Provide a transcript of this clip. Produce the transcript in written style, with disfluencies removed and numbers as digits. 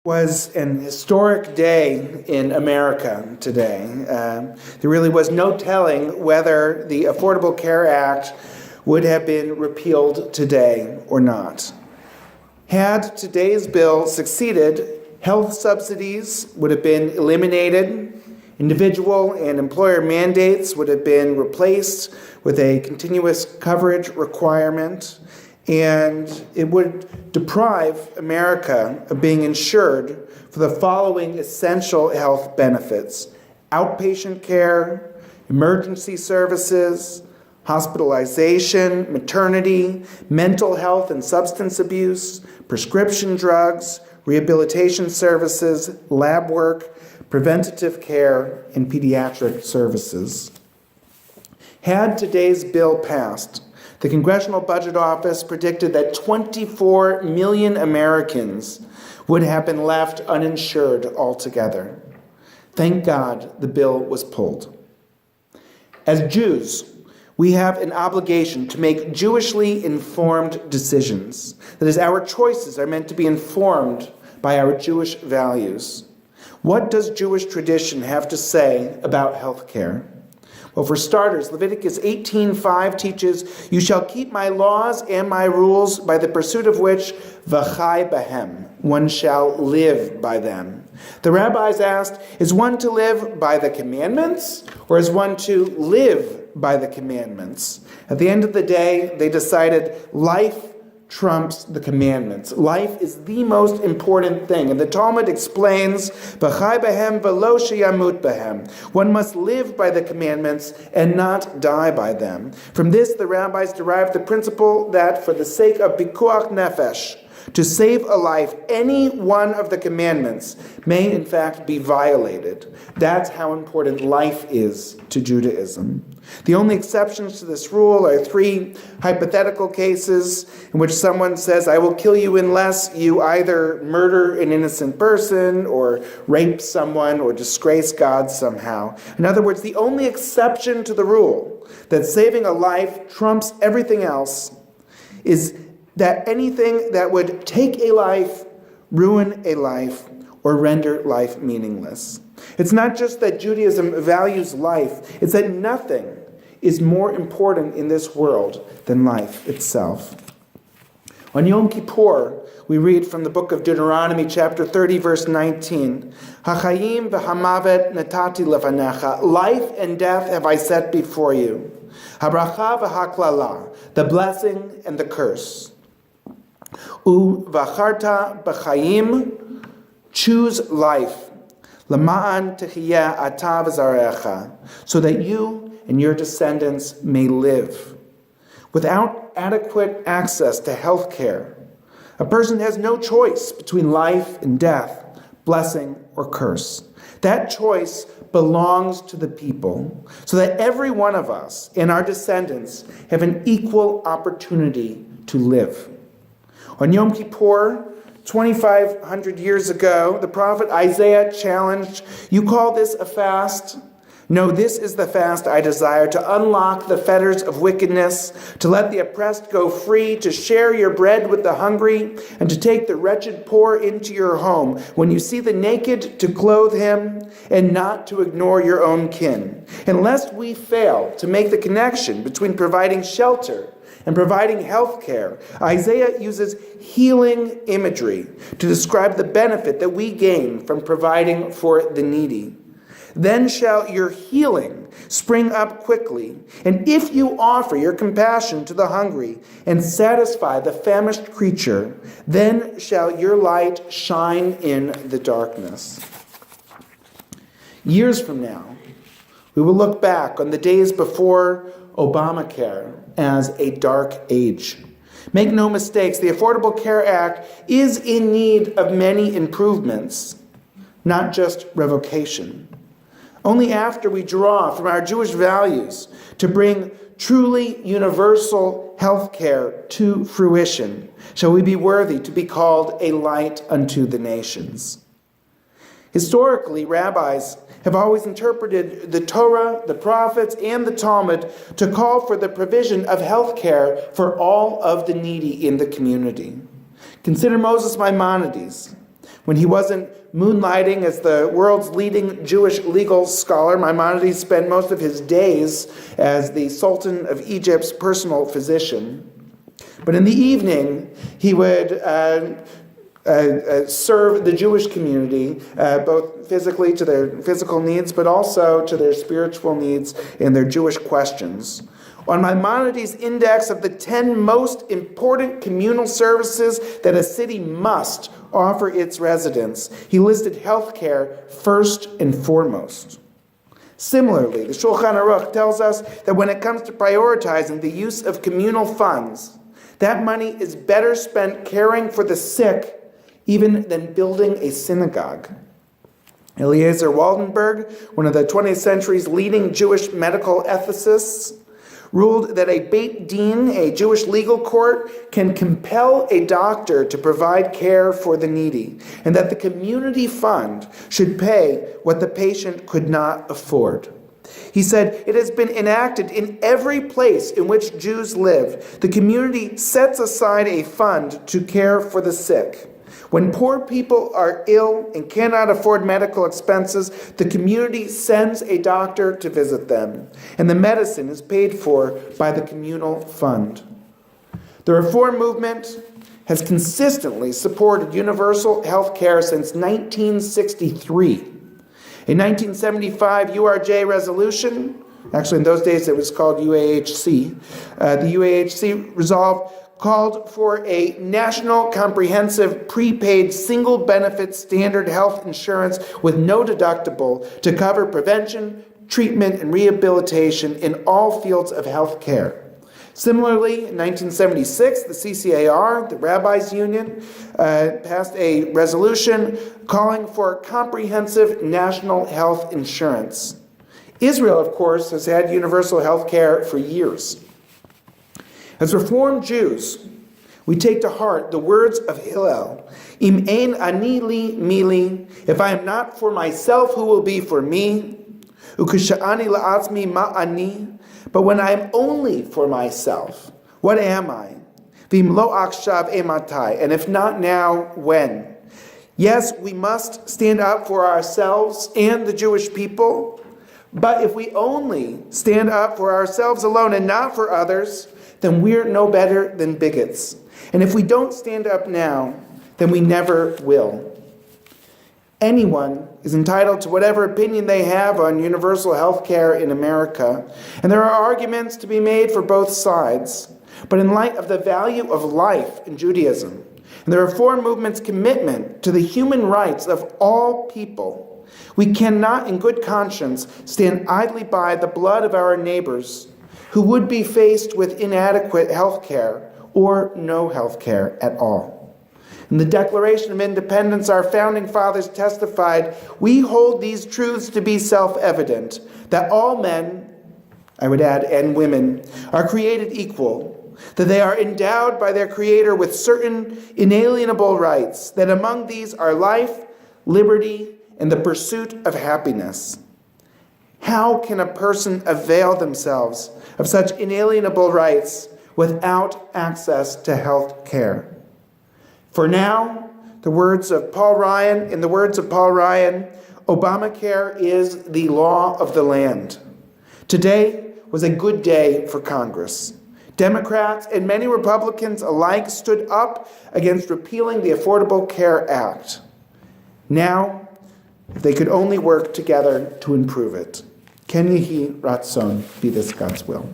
Was an historic day in America today. There really was no telling whether the Affordable Care Act would have been repealed today or not. Had today's bill succeeded, health subsidies would have been eliminated, individual and employer mandates would have been replaced with a continuous coverage requirement, and it would deprive America of being insured for the following essential health benefits: outpatient care, emergency services, hospitalization, maternity, mental health and substance abuse, prescription drugs, rehabilitation services, lab work, preventative care, and pediatric services. Had today's bill passed, the Congressional Budget Office predicted that 24 million Americans would have been left uninsured altogether. Thank God the bill was pulled. As Jews, we have an obligation to make Jewishly informed decisions. That is, our choices are meant to be informed by our Jewish values. What does Jewish tradition have to say about health care? Well, for starters, Leviticus 18:5 teaches, "You shall keep my laws and my rules, by the pursuit of which, Vayak'heil-P'kudei, one shall live by them." The rabbis asked, is one to live by the commandments, or is one to live by the commandments? At the end of the day, they decided life trumps the commandments. Life is the most important thing. And the Talmud explains, "B'chai b'hem v'lo sheyamut b'hem." One must live by the commandments and not die by them. From this, the rabbis derived the principle that for the sake of pikuach nefesh, to save a life, any one of the commandments may in fact be violated. That's how important life is to Judaism. The only exceptions to this rule are three hypothetical cases in which someone says, "I will kill you unless you either murder an innocent person or rape someone or disgrace God somehow." In other words, the only exception to the rule that saving a life trumps everything else is that anything that would take a life, ruin a life, or render life meaningless. It's not just that Judaism values life, it's that nothing is more important in this world than life itself. On Yom Kippur, we read from the book of Deuteronomy, chapter 30, verse 19, "Hachayim v'hamavet natati lefanecha," life and death have I set before you. "Habracha v'haklala," the blessing and the curse. "Uvacharta b'chayim," choose life. "Lama'an techiyeh ata v'zarecha," so that you and your descendants may live. Without adequate access to health care, a person has no choice between life and death, blessing or curse. That choice belongs to the people, so that every one of us and our descendants have an equal opportunity to live. On Yom Kippur, 2,500 years ago, the prophet Isaiah challenged, "You call this a fast? No, this is the fast I desire, to unlock the fetters of wickedness, to let the oppressed go free, to share your bread with the hungry, and to take the wretched poor into your home. When you see the naked, to clothe him, and not to ignore your own kin." And lest we fail to make the connection between providing shelter and providing health care, Isaiah uses healing imagery to describe the benefit that we gain from providing for the needy. "Then shall your healing spring up quickly, and if you offer your compassion to the hungry and satisfy the famished creature, then shall your light shine in the darkness." Years from now, we will look back on the days before Obamacare as a dark age. Make no mistakes, the Affordable Care Act is in need of many improvements, not just revocation. Only after we draw from our Jewish values to bring truly universal health care to fruition shall we be worthy to be called a light unto the nations. Historically, rabbis have always interpreted the Torah, the prophets, and the Talmud to call for the provision of health care for all of the needy in the community. Consider Moses Maimonides. When he wasn't moonlighting as the world's leading Jewish legal scholar, Maimonides spent most of his days as the Sultan of Egypt's personal physician. But in the evening, he would serve the Jewish community, both physically to their physical needs, but also to their spiritual needs and their Jewish questions. On Maimonides' index of the 10 most important communal services that a city must offer its residents, he listed healthcare first and foremost. Similarly, the Shulchan Aruch tells us that when it comes to prioritizing the use of communal funds, that money is better spent caring for the sick even than building a synagogue. Eliezer Waldenberg, one of the 20th century's leading Jewish medical ethicists, ruled that a Beit Din, a Jewish legal court, can compel a doctor to provide care for the needy, and that the community fund should pay what the patient could not afford. He said, "It has been enacted in every place in which Jews live. The community sets aside a fund to care for the sick. When poor people are ill and cannot afford medical expenses, the community sends a doctor to visit them, and the medicine is paid for by the communal fund." The Reform movement has consistently supported universal health care since 1963. A 1975 URJ resolution, actually in those days it was called UAHC, the UAHC resolve called for a national comprehensive prepaid single benefit standard health insurance with no deductible to cover prevention, treatment, and rehabilitation in all fields of health care. Similarly, in 1976, the CCAR, the Rabbis Union, passed a resolution calling for comprehensive national health insurance. Israel, of course, has had universal health care for years. As Reformed Jews, we take to heart the words of Hillel, "Im ein ani li mili," if I am not for myself, who will be for me? "Ukesha'ani la'atzmi ma'ani," but when I am only for myself, what am I? "V'im lo akshav ematai," and if not now, when? Yes, we must stand up for ourselves and the Jewish people, but if we only stand up for ourselves alone and not for others, then we're no better than bigots. And if we don't stand up now, then we never will. Anyone is entitled to whatever opinion they have on universal health care in America, and there are arguments to be made for both sides. But in light of the value of life in Judaism, and the Reform movement's commitment to the human rights of all people, we cannot in good conscience stand idly by the blood of our neighbors who would be faced with inadequate health care or no health care at all. In the Declaration of Independence, our founding fathers testified, "We hold these truths to be self-evident, that all men," I would add, and women, "are created equal, that they are endowed by their Creator with certain inalienable rights, that among these are life, liberty, and the pursuit of happiness." How can a person avail themselves of such inalienable rights without access to health care? For now, in the words of Paul Ryan, Obamacare is the law of the land. Today was a good day for Congress. Democrats and many Republicans alike stood up against repealing the Affordable Care Act. Now, if they could only work together to improve it. Ken Yehi Ratzon, be this God's will.